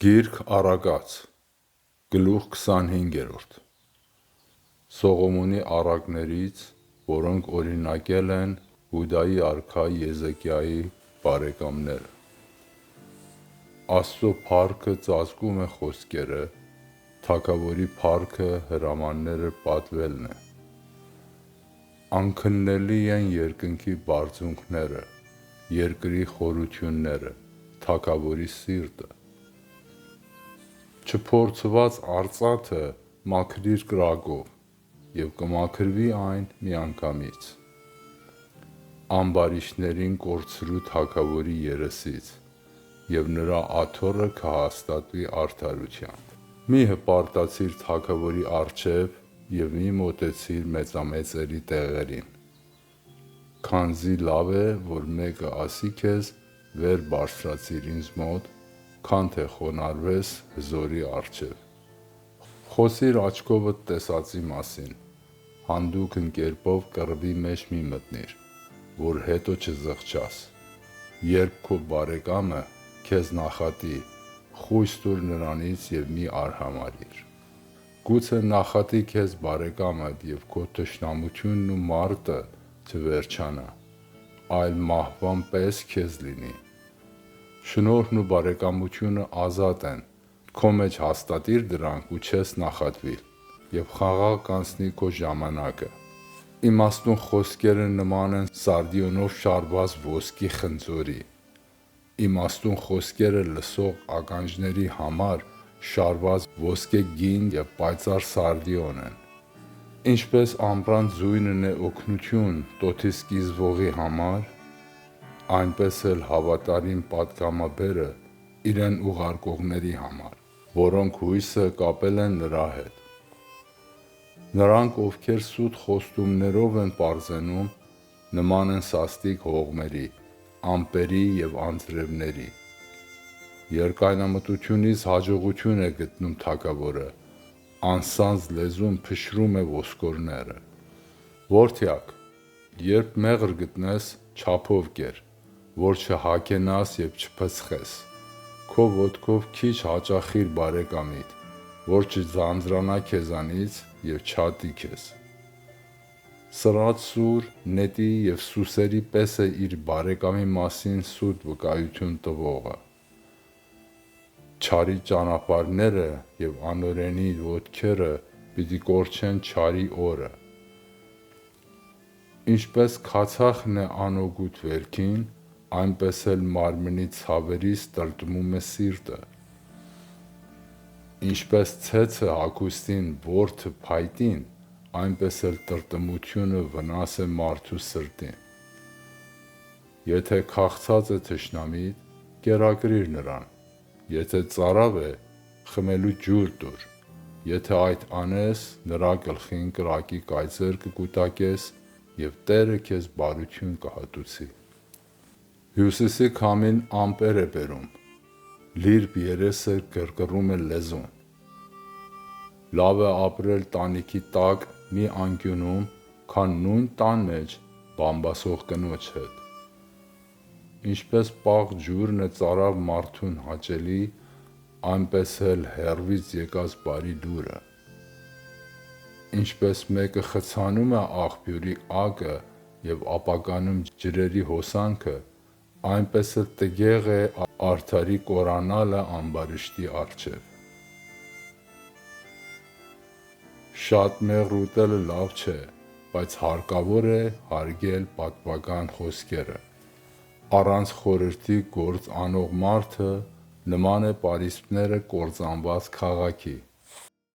Գիրք Առագած, գլուխ 25 Սողոմոնի առակներից, որոնք օրինակել են Հուդայի արքա Եզեկիայի բարեկամները։ Աստծո փառքը ծածկում է խոսքերը, թագավորի փառքը հրամանները պատվելն է։ Անքննելի են երկնքի բարձունքները, երկրի խորությունները, թագավորի սիրտը։ Չփորձված արծաթը մաքրիր կրակով, և կմաքրվի այն միանգամից։ Ամբարիշտներին կորցրու թագավորի երեսից, և նրա աթոռը կհաստատվի արդարությամբ։ Մի հպարտացիր թագավորի առջև և մի մոտեցիր մեծամեծերի տեղերին, քանզի լավ է, որ մեկը ասի քեզ վեր բարձրացիր ինձ մոտ, քան թե խոնարհվես հզորի առջև։ Խոսիր աչքովդ տեսածի մասին, հանդուգն կերպով կռվի մեջ մի մտնիր, որ հետո չզղջաս։ Երբ քո բարեկամը քեզ նախատի, խույս տուր նրանից և մի արհամարհիր։ Գուցե նախատի քեզ բարեկամդ, և քո թշնամությունն ու մարտը չվերջանա, այլ մահվան պես քեզ լինի։ Շնորհն ու բարեկամությունը ազատ են, քո մեջ հաստատիր դրանք ու չես նախատվի, և խաղաղ կանցնի քո ժամանակը։ Իմաստուն խոսքերը նման են սարդիոնով շարված ոսկի խնձորի։ Իմաստուն խոսքերը լսող ականջների համար շարված ոսկե գին և պայծառ սարդիոն են։ Ինչպես ամռան ձյունն է օգնություն տոթի սկիզբողի համար, այնպես էլ հավատարիմ պատգամաբերը իրեն ուղարկողների համար, որոնք հույսը կապել են նրա հետ։ Նրանք, ովքեր սուտ խոստումներով են պարզենում, նման են սաստիկ հողմերի, ամպերի և անձրևների։ Երկայնամտությունից հաջողություն է գտնում թագավորը, անսանձ լեզուն փշրում է ոսկորները։ Որդյակ, երբ մեղր գտնես, չափով կեր, որ չհագենաս և չփսխես։ Քո ոտքով քիչ հաճախիր բարեկամիդ, որ չձանձրանա քեզանից և չատի քեզ։ Սրած սուր, նետի և սուսերի պես է իր բարեկամի մասին սուտ վկայություն տվողը։ Չարի ճանապարհները և անօրենի ոտքերը պիտի կորչեն չարի օրը։ Ինչպես քացախն է անօգուտ վերքին, այնպես էլ մարմնի ցավերից տրտմում է սիրտը։ Ինչպես ցեցը հագուստին, որթը փայտին, այնպես էլ տրտմությունը վնաս է մարդու սրտին։ Եթե քաղցած է թշնամիդ, կերակրիր նրան, եթե ծարավ է, խմելու ջուր տուր, եթե այդ անես, նրա գլխին կրակի կայծեր կկուտակես, և Տերը քեզ բարություն կհատուցի։ Հյուսիսի քամին ամպեր է բերում, լիրբ երեսը կռկռում է լեզուն։ Լավ է ապրել տանիքի տակ մի անկյունում, քան նույն տան մեջ բամբասող կնոջ հետ։ Ինչպես պաղ ջուրն է ծարավ մարդուն հաճելի, այնպես էլ հեռվից եկած բարի լուրը։ Ինչպես մեկը խցանում է աղբյուրի ակը և ապականում ջրերի հոսանքը, այնպես էլ տգեղ է արդարի կորանալը ամբարիշտի առջև։ Շատ մեղր ուտելը լավ չէ, բայց հարկավոր է հարգել պատվական խոսքերը։ Առանց խորհրդի գործ անող մարդը նման է պարիսպները կործանված քաղաքի,